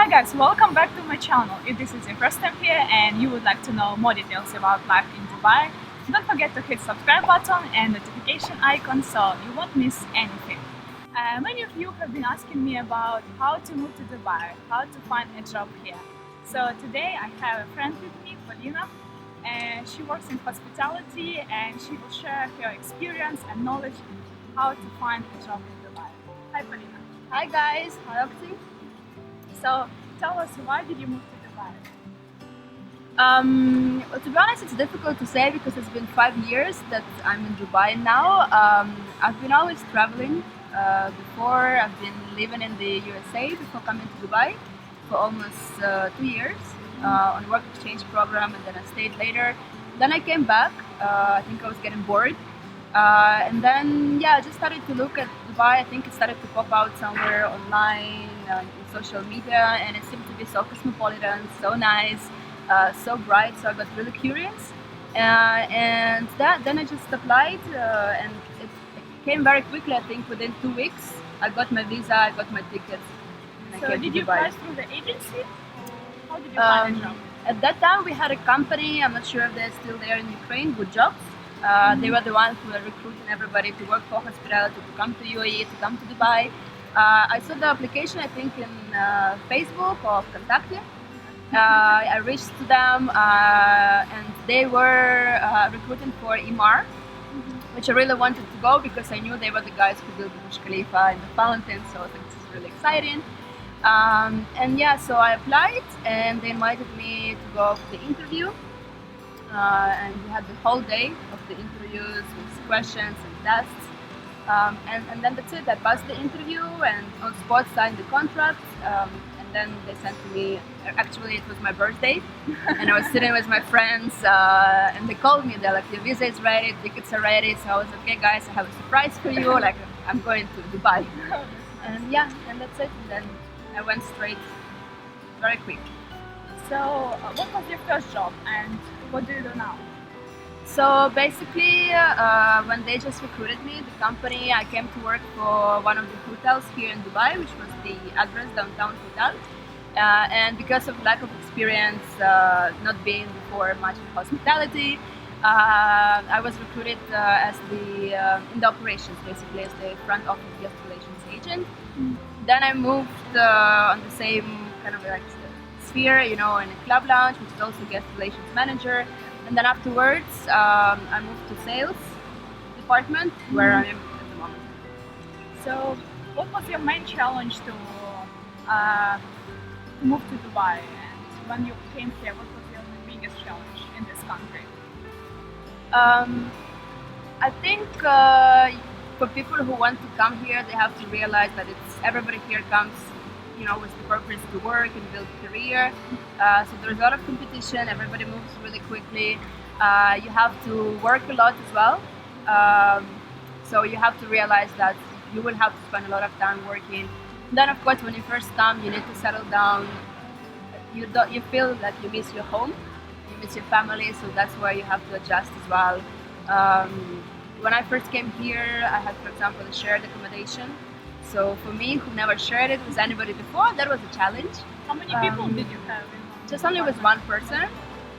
Hi guys, welcome back to my channel. If this is your first time here and you would like to know more details about life in Dubai, don't forget to hit subscribe button and notification icon so you won't miss anything. Many of you have been asking me about how to move to Dubai, how to find a job here. So today I have a friend with me, Polina, and she works in hospitality and she will share her experience and knowledge how to find a job in Dubai. Hi Polina. Hi guys, hi Oksy. So tell us, why did you move to Dubai? Well, to be honest, it's difficult to say because it's been 5 years that I'm in Dubai now. I've been always traveling. Before, I've been living in the USA before coming to Dubai for almost 2 years on a work exchange program, and then I stayed later. Then I came back. I think I was getting bored. And then, yeah, I just started to look at Dubai. I think it started to pop out somewhere online, in social media, and it seemed to be so cosmopolitan, so nice, so bright. So I got really curious, and then I just applied, and it came very quickly. I think within 2 weeks, I got my visa, I got my tickets, and So I came did to you Dubai. apply through the agency? How did you find a job? At that time, we had a company. I'm not sure if they're still there in Ukraine. Good Jobs. They were the ones who were recruiting everybody to work for hospitality, to come to UAE, to come to Dubai. I saw the application, I think, in Facebook or Contacte. I reached to them, and they were recruiting for Imar, which I really wanted to go because I knew they were the guys who built the Burj Khalifa and the fountain, so I think this is really exciting. And yeah, so I applied, and they invited me to go for the interview. And we had the whole day of the interviews with questions and tests. And then that's it. I passed the interview and on spot signed the contract. And then they sent to me, actually it was my birthday, and I was sitting with my friends, and they called me. They're like, your visa is ready, tickets are ready. So I was, okay guys, I have a surprise for you. Like, I'm going to Dubai. And yeah, and that's it. And then I went straight, very quick. So what was your first job and what do you do now? So basically, when they just recruited me, the company, I came to work for one of the hotels here in Dubai, which was the Address Downtown Hotel. And because of lack of experience, not being before much in hospitality, I was recruited as in the operations, basically as the front office guest relations agent. Then I moved on the same kind of like sphere, you know, in a club lounge, which is also guest relations manager. And then afterwards, I moved to sales department, where I am at the moment. So what was your main challenge to move to Dubai? And when you came here, what was your biggest challenge in this country? I think for people who want to come here, they have to realize that everybody here comes, you know, with the purpose to work and build a career. So there's a lot of competition. Everybody moves really quickly. You have to work a lot as well. So you have to realize that you will have to spend a lot of time working. Then, of course, when you first come, you need to settle down. You feel that you miss your home, you miss your family. So that's where you have to adjust as well. When I first came here, I had, for example, a shared accommodation. So for me, who never shared it with anybody before, that was a challenge. How many people did you have? Just only with one person,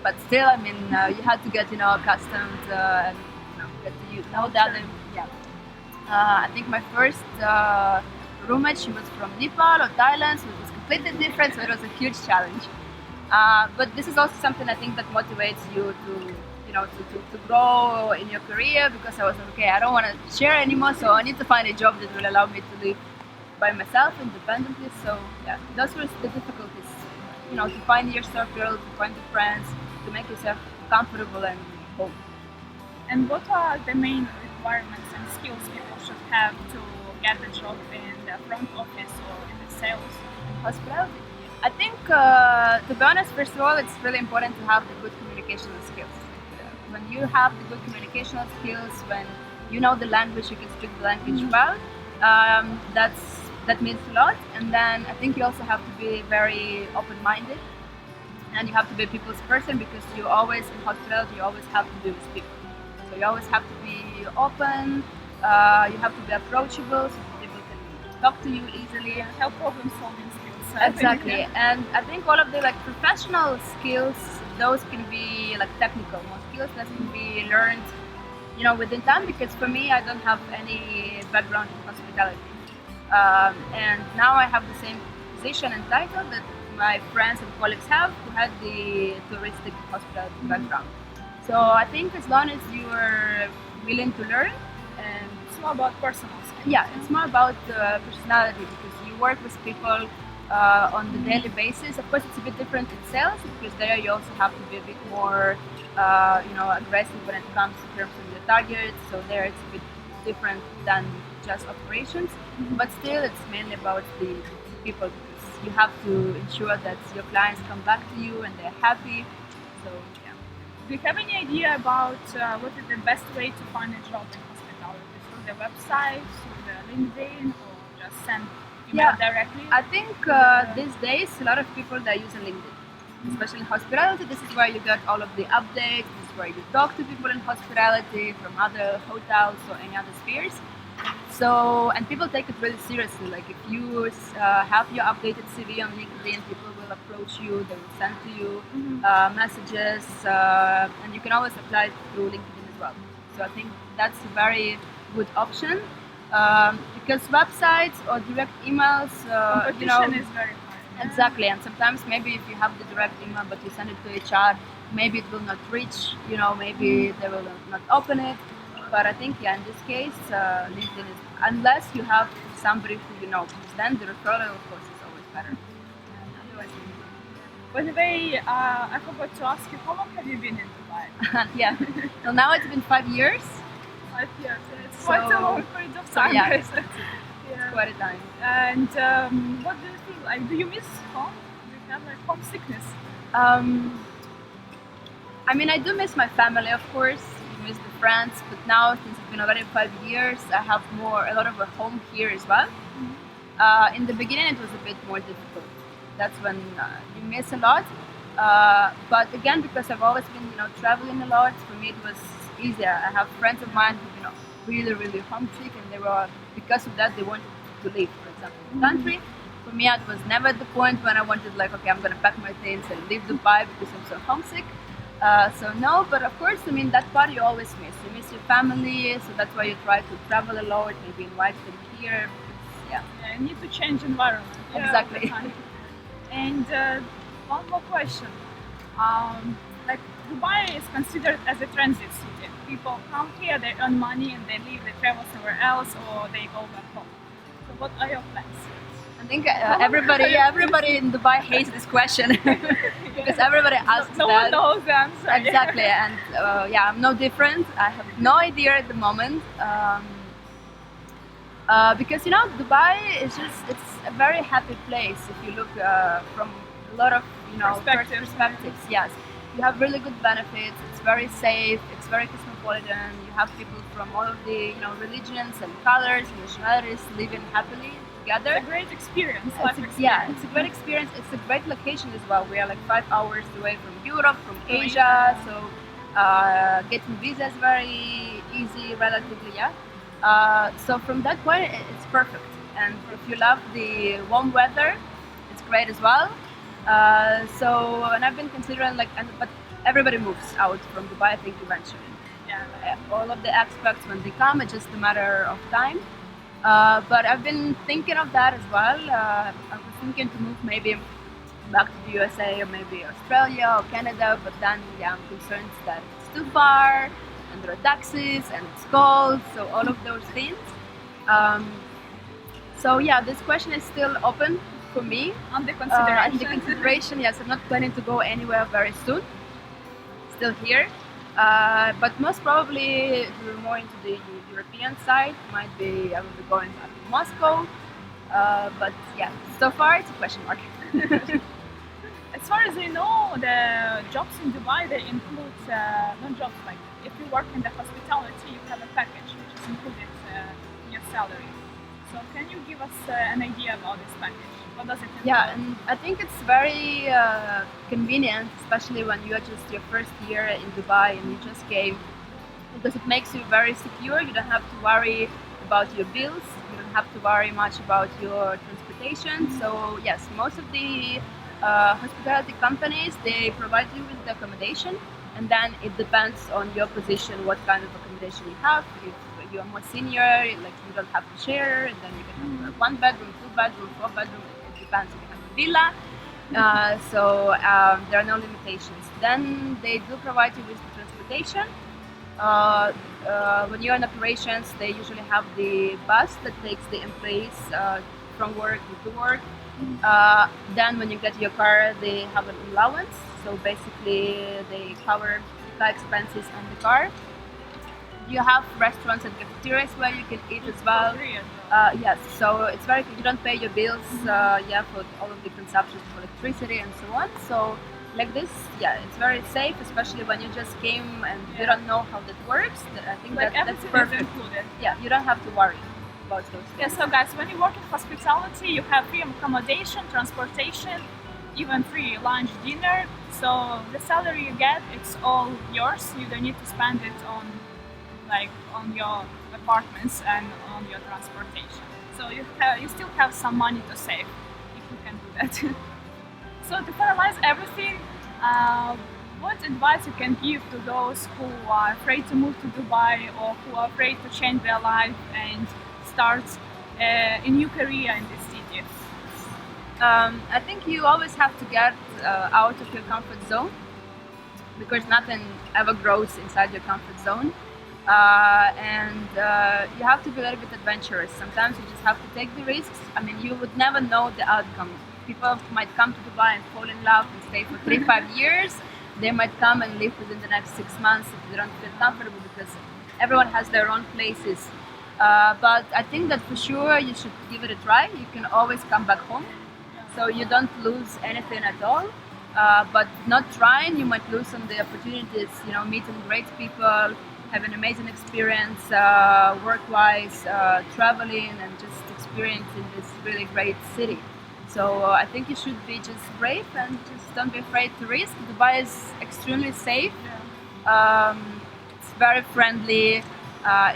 but still, I mean, you had to get, you know, accustomed and, you know, get to know the other. Yeah. I think my first roommate, she was from Nepal or Thailand, so it was completely different. So it was a huge challenge. But this is also something I think that motivates you to, you know, to grow in your career, because I was like, okay, I don't want to share anymore, so I need to find a job that will allow me to live by myself independently. So yeah, those were the difficulties, you know, to find your circle, to find the friends, to make yourself comfortable and home. And what are the main requirements and skills people should have to get a job in the front office or in the sales and hospitality? I think, to be honest, first of all, it's really important to have the good communicational skills. When you have the good communicational skills, when you know the language, you can speak the language well, that means a lot. And then I think you also have to be very open-minded, and you have to be a people's person, because you always, in hospitality, you always have to be with people. So you always have to be open, you have to be approachable, so people can talk to you easily. have problem-solving skills. I think. Exactly, and I think all of the like professional skills, those can be like technical more skills that can be learned, within time. Because for me, I don't have any background in hospitality, and now I have the same position and title that my friends and colleagues have who had the touristic hospitality background. So I think as long as you are willing to learn, and It's more about personal skills. yeah, it's more about personality, because you work with people on the daily basis. Of course, it's a bit different in sales, because there you also have to be a bit more, aggressive when it comes in terms of your targets. So there it's a bit different than just operations, but still it's mainly about the people, because you have to ensure that your clients come back to you and they're happy. So yeah. Do you have any idea about what is the best way to find a job in hospitality? Through the website, through the LinkedIn, or just send email directly? I think these days a lot of people they're using LinkedIn, especially in hospitality. This is where you get all of the updates. This is where you talk to people in hospitality from other hotels or any other spheres. So, and people take it really seriously. Like if you have your updated CV on LinkedIn, people will approach you. They will send to you messages, and you can always apply through LinkedIn as well. So I think that's a very good option, because websites or direct emails, Competition is very high. exactly. And sometimes maybe if you have the direct email but you send it to HR, maybe it will not reach. Maybe they will not open it. But I think, in this case, LinkedIn is, unless you have somebody who you know, then the referral, of course, is always better. Otherwise, By the way, I forgot to ask you, how long have you been in Dubai? yeah. Well, now it's been 5 years. 5 years. It's quite a long period of time. yeah, isn't it? It's quite a time. And what do you feel? Like, do you miss home? Do you have like homesickness? I mean, I do miss my family, of course. I miss the friends, but now since it's been already 5 years, I have a lot of a home here as well. In the beginning, it was a bit more difficult. That's when you miss a lot. But again, because I've always been, traveling a lot, for me it was easier. I have friends of mine who, really, really homesick, and they were, because of that, they wanted to leave, for example, the country. For me, it was never the point when I wanted, like, okay, I'm gonna pack my things and leave Dubai because I'm so homesick. So no, but of course, I mean, that part you always miss. You miss your family, so that's why you try to travel a lot, maybe invite them here. Yeah, you need to change environment. Exactly. And one more question. Like Dubai is considered as a transit city. People come here, they earn money, and they leave, they travel somewhere else, or they go back home. So what are your plans? I think everybody in Dubai hates this question because everybody asks no that. one knows the answer. Exactly, and I'm no different. I have no idea at the moment. Because Dubai is it's a very happy place if you look from a lot of perspectives. Yes, you have really good benefits. It's very safe. It's very cosmopolitan. You have people from all of the religions and colors, nationalities living happily together. It's a great experience. Yeah, it's a great experience. It's a great location as well. We are like 5 hours away from Europe, from Asia, so getting visa is very easy, relatively. Yeah. So from that point, it's perfect. And if you love the warm weather, it's great as well. And I've been considering but everybody moves out from Dubai, I think, eventually. Yeah. All of the expats, when they come, it's just a matter of time. But I've been thinking of that as well. I was thinking to move maybe back to the USA or maybe Australia or Canada, but then I'm concerned that it's too far and there are taxes and it's cold, so all of those things. This question is still open for me. Under consideration. Under consideration, yes. I'm not planning to go anywhere very soon. Still here. But most probably, if we're more into the European side, I will be going back to Moscow. But yeah, so far it's a question mark. As far as I know, the jobs in Dubai, they include not jobs, like if you work in the hospitality, you have a package which is included in your salary. So can you give us an idea about this package? What does it include? Yeah, and I think it's very convenient, especially when you are just your first year in Dubai and you just came, because it makes you very secure. You don't have to worry about your bills. You don't have to worry much about your transportation. So yes, most of the hospitality companies, they provide you with the accommodation, and then it depends on your position what kind of accommodation you have. If you're more senior, like you don't have to share, and then you can have 1 bedroom, 2 bedroom, 4 bedroom. It depends if you have a villa. There are no limitations. Then they do provide you with the transportation. When you're in operations, they usually have the bus that takes the employees from work to work. Then when you get your car, they have an allowance. So basically, they cover the car expenses on the car. You have restaurants and cafeterias where you can eat as well. Yes, so it's very good. You don't pay your bills, for all of the consumptions of electricity and so on. So like this, it's very safe, especially when you just came and you don't know how that works. I think Like that's perfect. included. Yeah, you don't have to worry about those Yeah, things. so guys, when you work in hospitality, you have free accommodation, transportation, even free lunch, dinner. So the salary you get, it's all yours. You don't need to spend it on your apartments and on your transportation. So you still have some money to save if you can do that. So to finalize everything, what advice you can give to those who are afraid to move to Dubai or who are afraid to change their life and start a new career in this city? I think you always have to get out of your comfort zone, because nothing ever grows inside your comfort zone. You have to be a little bit adventurous. Sometimes you just have to take the risks. I mean, you would never know the outcome. People might come to Dubai and fall in love and stay for 3-5 years. They might come and live within the next 6 months if they don't feel comfortable, because everyone has their own places. But I think that for sure you should give it a try. You can always come back home, so you don't lose anything at all. But not trying, you might lose on the opportunities, meeting great people, have an amazing experience work-wise, traveling, and just experiencing this really great city. So I think you should be just brave and just don't be afraid to risk. Dubai is extremely safe. It's very friendly.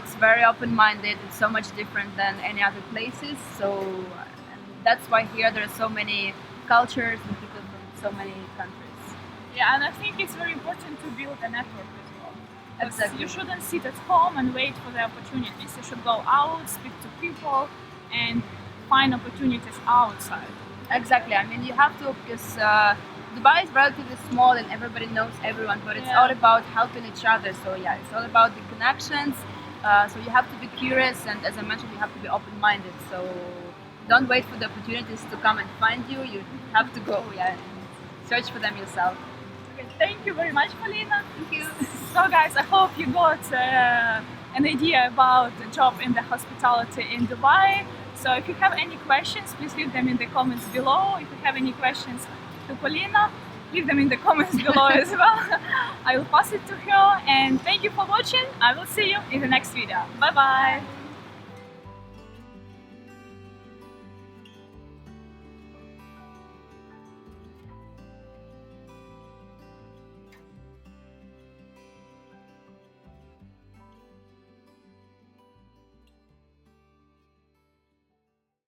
It's very open-minded. It's so much different than any other places. And that's why here there are so many cultures and people from so many countries. Yeah, and I think it's very important to build a network as well. Exactly. You shouldn't sit at home and wait for the opportunities. You should go out, speak to people, and find opportunities outside. Exactly. I mean, you have to, because Dubai is relatively small and everybody knows everyone, but it's all about helping each other. So it's all about the connections. So you have to be curious, and as I mentioned, you have to be open-minded. So don't wait for the opportunities to come and find you. You have to go, and search for them yourself. Okay, thank you very much, Polina. Thank you. So guys, I hope you got an idea about the job in the hospitality in Dubai. So if you have any questions, please leave them in the comments below. If you have any questions to Polina, leave them in the comments below as well. I will pass it to her, and thank you for watching. I will see you in the next video. Bye bye.